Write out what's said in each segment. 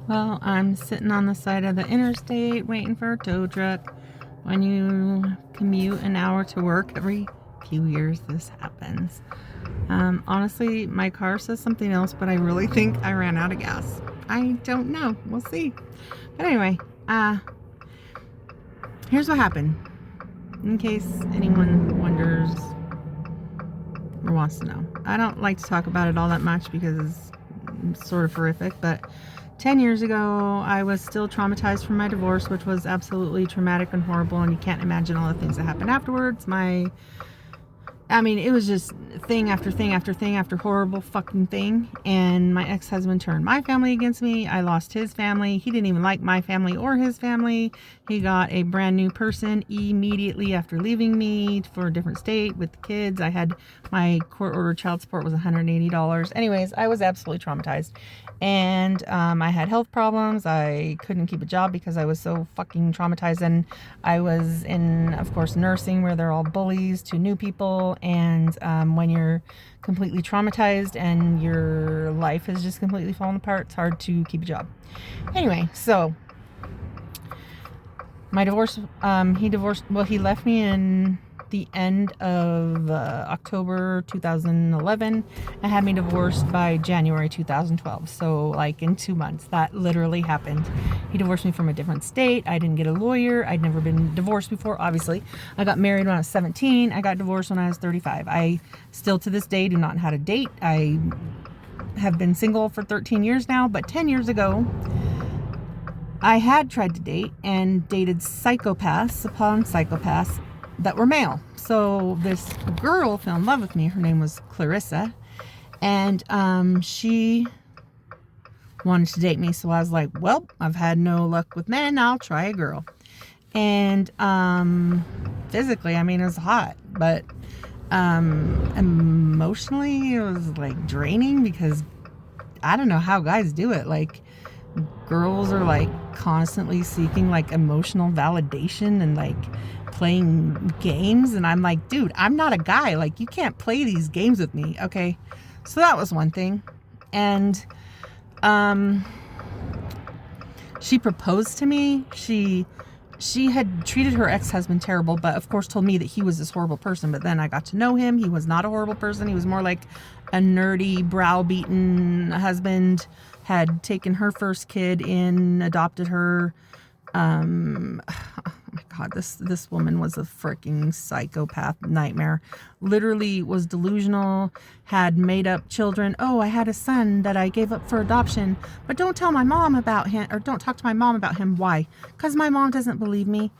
Well, I'm sitting on the side of the interstate waiting for a tow truck. When you commute an hour to work every few years, this happens. Honestly, my car says something else, but I really think I ran out of gas. I don't know. We'll see. But anyway, here's what happened. In case anyone wonders or wants to know. I don't like to talk about it all that much because it's sort of horrific, but 10 years ago, I was still traumatized from my divorce, which was absolutely traumatic and horrible, and you can't imagine all the things that happened afterwards. It was just thing after thing after thing after horrible fucking thing. And my ex-husband turned my family against me. I lost his family. He didn't even like my family or his family. He got a brand new person immediately after leaving me for a different state with the kids. I had my court-ordered child support was $180. Anyways, I was absolutely traumatized. And I had health problems. I couldn't keep a job because I was so fucking traumatized. And I was in, of course, nursing where they're all bullies to new people. And when you're completely traumatized and your life has just completely fallen apart, it's hard to keep a job. Anyway, so my divorce, he left me in the end of October 2011 and had me divorced by January 2012. So like in 2 months, that literally happened. He divorced me from a different state. I didn't get a lawyer. I'd never been divorced before, obviously. I got married when I was 17. I got divorced when I was 35. I still to this day do not know how to date. I have been single for 13 years now, but 10 years ago, I had tried to date and dated psychopaths upon psychopaths that were male. So this girl fell in love with me. Her name was Clarissa. And she wanted to date me. So I was like, well, I've had no luck with men. I'll try a girl. And physically, it was hot. But emotionally, it was like draining because I don't know how guys do it. Like, girls are like constantly seeking like emotional validation and like playing games, and I'm like, dude, I'm not a guy. Like, you can't play these games with me. Okay, so that was one thing. And she proposed to me. She had treated her ex-husband terrible, but of course told me that he was this horrible person. But then I got to know him. He was not a horrible person. He was more like a nerdy, browbeaten husband. Had taken her first kid in, adopted her. Oh my God, this woman was a freaking psychopath nightmare. Literally was delusional, had made up children. Oh, I had a son that I gave up for adoption, but don't tell my mom about him, or don't talk to my mom about him. Why? Because my mom doesn't believe me.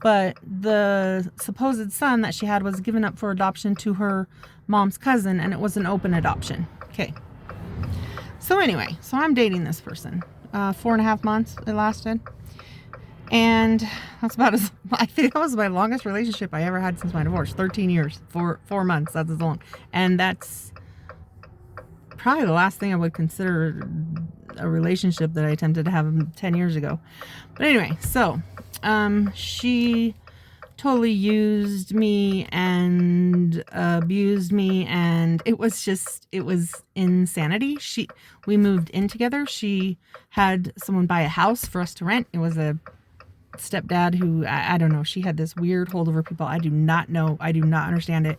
But the supposed son that she had was given up for adoption to her mom's cousin, and it was an open adoption. Okay. So anyway, so I'm dating this person. 4.5 months it lasted. And that's about I think that was my longest relationship I ever had since my divorce. 13 years, 4 months, that's as long. And that's probably the last thing I would consider a relationship that I attempted to have 10 years ago. But anyway, so she totally used me and abused me, and it was insanity. We moved in together. She had someone buy a house for us to rent. It was a stepdad who, I don't know, she had this weird hold over people. I do not know. I do not understand it.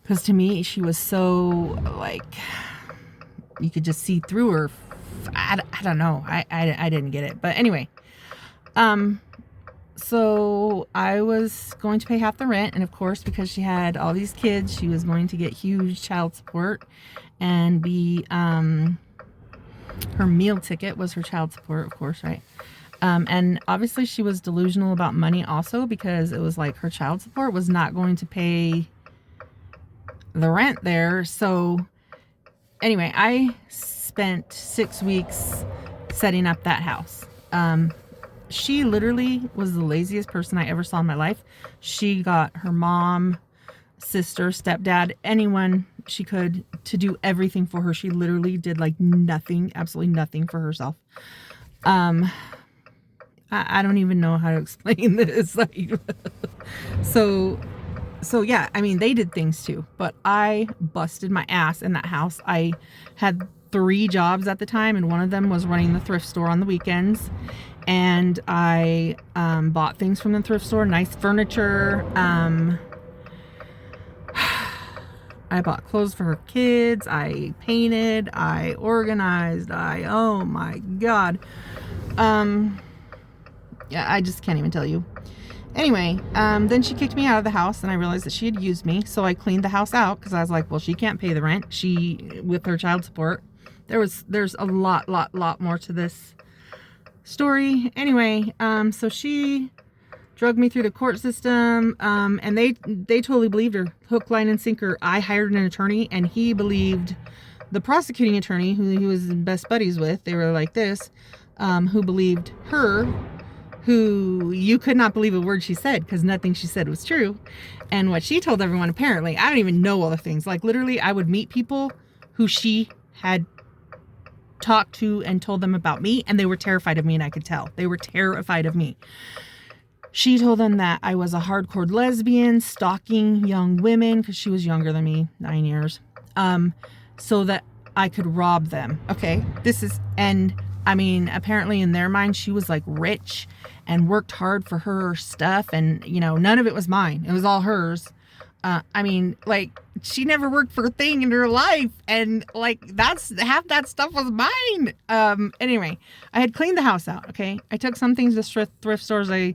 Because to me, she was so, like, you could just see through her. I don't know. I didn't get it. But anyway, so I was going to pay half the rent, and of course, because she had all these kids, she was going to get huge child support, and her meal ticket was her child support, of course, right? And obviously she was delusional about money also, because it was like her child support was not going to pay the rent there. So anyway, I spent 6 weeks setting up that house. She literally was the laziest person I ever saw in my life. She got her mom, sister, stepdad, anyone she could to do everything for her. She literally did like nothing, absolutely nothing for herself. I don't even know how to explain this. Like, so yeah, they did things too, but I busted my ass in that house. I had 3 jobs at the time, and one of them was running the thrift store on the weekends. And I bought things from the thrift store, nice furniture. I bought clothes for her kids. I painted. I organized. Oh my God. Yeah, I just can't even tell you. Anyway, then she kicked me out of the house, and I realized that she had used me. So I cleaned the house out because I was like, well, she can't pay the rent. With her child support. There's a lot more to this story. Anyway, so she drugged me through the court system, and they totally believed her, hook, line, and sinker. I hired an attorney, and he believed the prosecuting attorney, who he was best buddies with. They were like this, who believed her, who you could not believe a word she said because nothing she said was true. And what she told everyone, apparently, I don't even know all the things. Like, literally, I would meet people who she had talked to and told them about me, and they were terrified of me, and I could tell. They were terrified of me. She told them that I was a hardcore lesbian, stalking young women, because she was younger than me, 9 years, so that I could rob them. Okay, and I mean, apparently in their mind, she was like rich and worked hard for her stuff, and none of it was mine. It was all hers. I mean, like, she never worked for a thing in her life, and like that's half that stuff was mine. Anyway, I had cleaned the house out. Okay, I took some things to thrift stores. I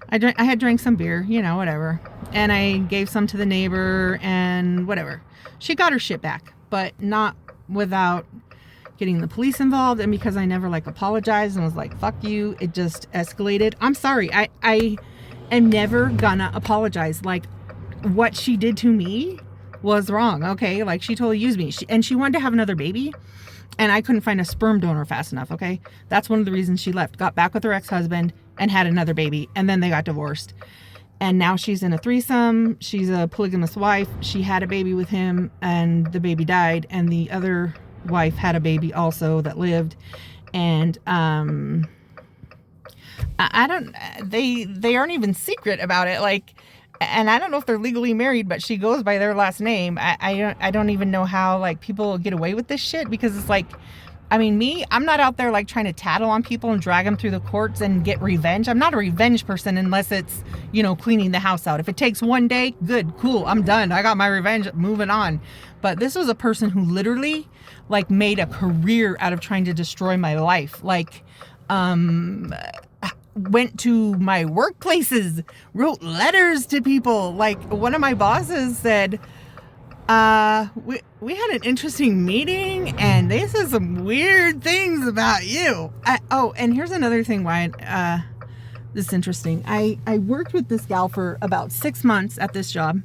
had drank some beer, whatever, and I gave some to the neighbor and whatever. She got her shit back, but not without getting the police involved, and because I never apologized and was like, fuck you, it just escalated. I'm sorry. I am never gonna apologize. Like, what she did to me was wrong. Okay, like, she totally used me. She wanted to have another baby, and I couldn't find a sperm donor fast enough. Okay, that's one of the reasons she left. Got back with her ex-husband and had another baby, and then they got divorced. And now she's in a threesome. She's a polygamous wife. She had a baby with him, and the baby died, and the other wife had a baby also that lived. And I don't, they aren't even secret about it. Like, and I don't know if they're legally married, but she goes by their last name. I don't even know how people get away with this shit, because it's like, I mean, I'm not out there trying to tattle on people and drag them through the courts and get revenge. I'm not a revenge person unless it's, cleaning the house out. If it takes one day, good, cool, I'm done. I got my revenge, moving on. But this was a person who literally made a career out of trying to destroy my life. Went to my workplaces, wrote letters to people. One of my bosses said, we had an interesting meeting, and they said some weird things about you. And here's another thing why this is interesting. I worked with this gal for about 6 months at this job,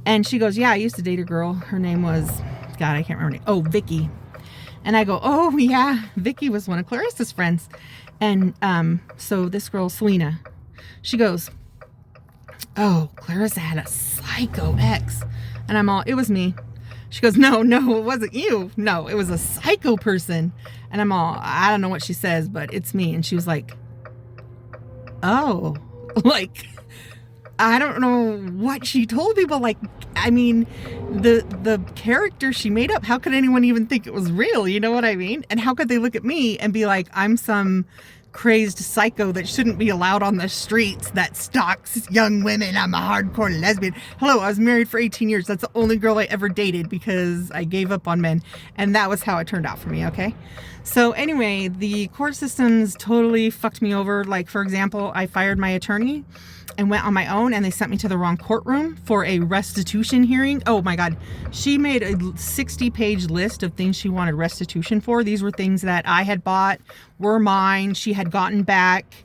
and she goes, yeah, I used to date a girl. Her name was, God, I can't remember her name. Oh, Vicky. And I go, oh yeah, Vicky was one of Clarissa's friends. And so this girl, Selena, she goes, oh, Clarissa had a psycho ex. And I'm all, it was me. She goes, no, it wasn't you. No, it was a psycho person. And I'm all, I don't know what she says, but it's me. And she was like, oh, I don't know what she told people. I mean, the character she made up, how could anyone even think it was real? You know what I mean? And how could they look at me and be like, I'm some crazed psycho that shouldn't be allowed on the streets, that stalks young women. I'm a hardcore lesbian. Hello, I was married for 18 years. That's the only girl I ever dated because I gave up on men. And that was how it turned out for me, okay? So anyway, the court systems totally fucked me over. For example, I fired my attorney and went on my own, and they sent me to the wrong courtroom for a restitution hearing. Oh my God. She made a 60-page list of things she wanted restitution for. These were things that I had bought, were mine, she had gotten back,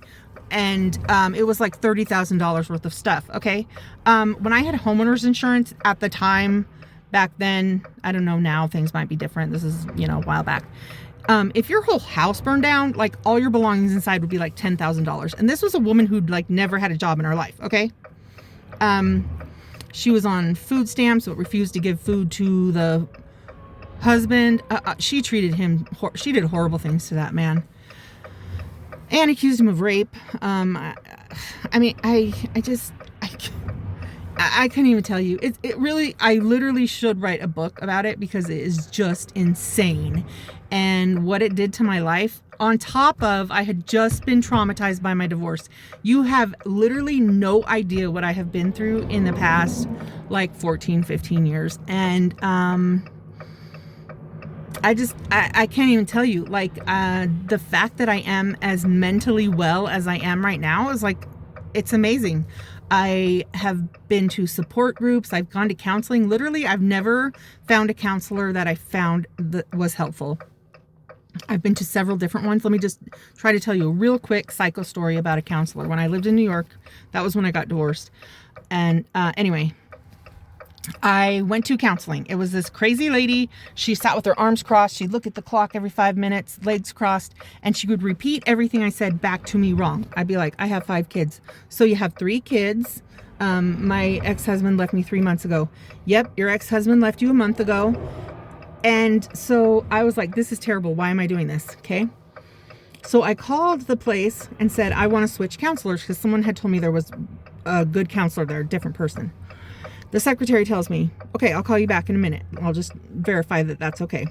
and it was $30,000 worth of stuff, okay? When I had homeowners insurance at the time, back then, I don't know now, things might be different. This is, a while back. If your whole house burned down, all your belongings inside would be $10,000. And this was a woman who'd never had a job in her life. Okay. She was on food stamps, but refused to give food to the husband. She treated him, she did horrible things to that man and accused him of rape. I mean, I I couldn't even tell you. It really, I literally should write a book about it because it is just insane. And what it did to my life, on top of I had just been traumatized by my divorce. You have literally no idea what I have been through in the past like 14, 15 years. And I can't even tell you, like, the fact that I am as mentally well as I am right now is like, it's amazing. I have been to support groups. I've gone to counseling. Literally, I've never found a counselor that I found that was helpful. I've been to several different ones. Let me just try to tell you a real quick psycho story about a counselor. When I lived in New York, that was when I got divorced. And anyway, I went to counseling. It was this crazy lady. She sat with her arms crossed. She'd look at the clock every 5 minutes, legs crossed, and she would repeat everything I said back to me wrong. I'd be like, I have 5 kids. So you have 3 kids. My ex-husband left me 3 months ago. Yep, your ex-husband left you a month ago. And so I was like, this is terrible. Why am I doing this? Okay. So I called the place and said, I want to switch counselors because someone had told me there was a good counselor there, a different person. The secretary tells me, okay, I'll call you back in a minute. I'll just verify that that's okay.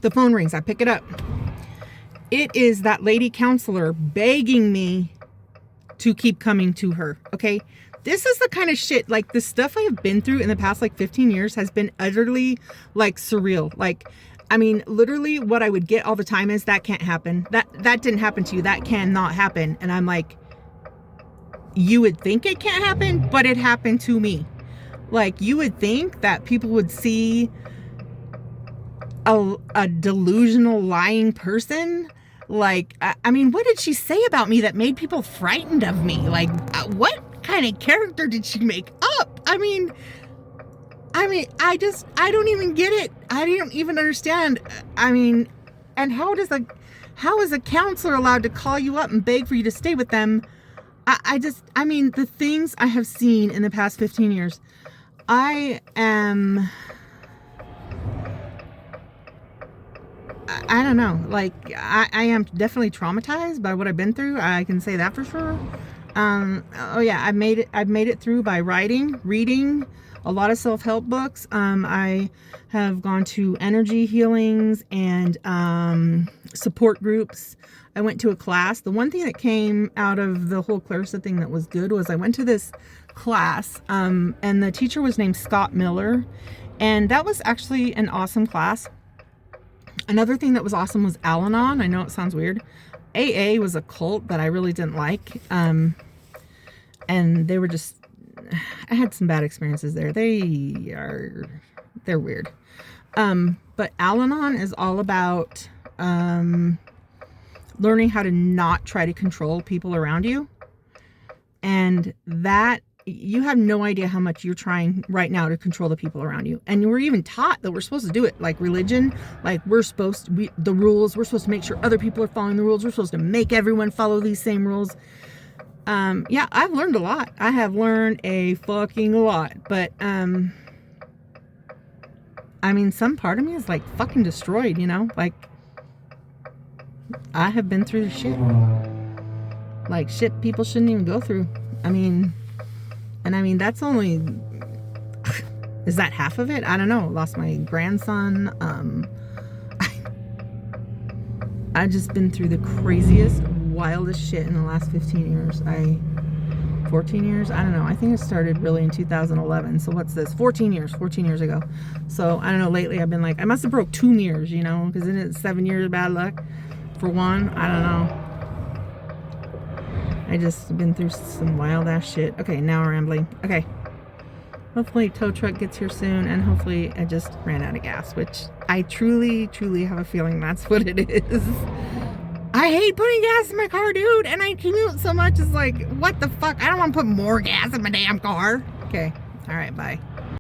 The phone rings. I pick it up. It is that lady counselor begging me to keep coming to her. Okay. This is the kind of shit, like the stuff I have been through in the past like 15 years has been utterly like surreal. Like, I mean, literally what I would get all the time is that can't happen. That didn't happen to you. That cannot happen. And I'm like, you would think it can't happen, but it happened to me. Like, you would think that people would see a delusional lying person. Like, I mean, what did she say about me that made people frightened of me? Like, what kind of character did she make up? I mean, I don't even get it. I don't even understand. I mean, and how is a counselor allowed to call you up and beg for you to stay with them? I mean, the things I have seen in the past 15 years, I don't know. Like, I am definitely traumatized by what I've been through. I can say that for sure. Oh yeah, I've made it through by reading a lot of self-help books. I have gone to energy healings and support groups. I went to a class. The one thing that came out of the whole Clarissa thing that was good was I went to this class, and the teacher was named Scott Miller, and that was actually an awesome class. Another thing that was awesome was Al-Anon. I know it sounds weird. AA was a cult that I really didn't like. And they were just, I had some bad experiences there. They're weird. But Al-Anon is all about learning how to not try to control people around you. And that, you have no idea how much you're trying right now to control the people around you. And we're even taught that we're supposed to do it. Like religion, like the rules, we're supposed to make sure other people are following the rules. We're supposed to make everyone follow these same rules. Yeah, I've learned a lot. I have learned a fucking lot. But, I mean, some part of me is like fucking destroyed, you know? Like, I have been through shit. Like shit people shouldn't even go through. I mean, that's only, is that half of it? I don't know. Lost my grandson. I just been through the craziest, wildest shit in the last 15 years. 14 years? I don't know. I think it started really in 2011. So what's this? 14 years ago. So I don't know. Lately I've been like, I must have broke 2 mirrors, you know, because isn't it 7 years of bad luck for one? I don't know. I just been through some wild ass shit. Okay, now I'm rambling. Okay. Hopefully tow truck gets here soon, and hopefully I just ran out of gas, which I truly have a feeling that's what it is. I hate putting gas in my car, dude, and I commute so much. It's like, what the fuck? I don't want to put more gas in my damn car. Okay. All right, bye.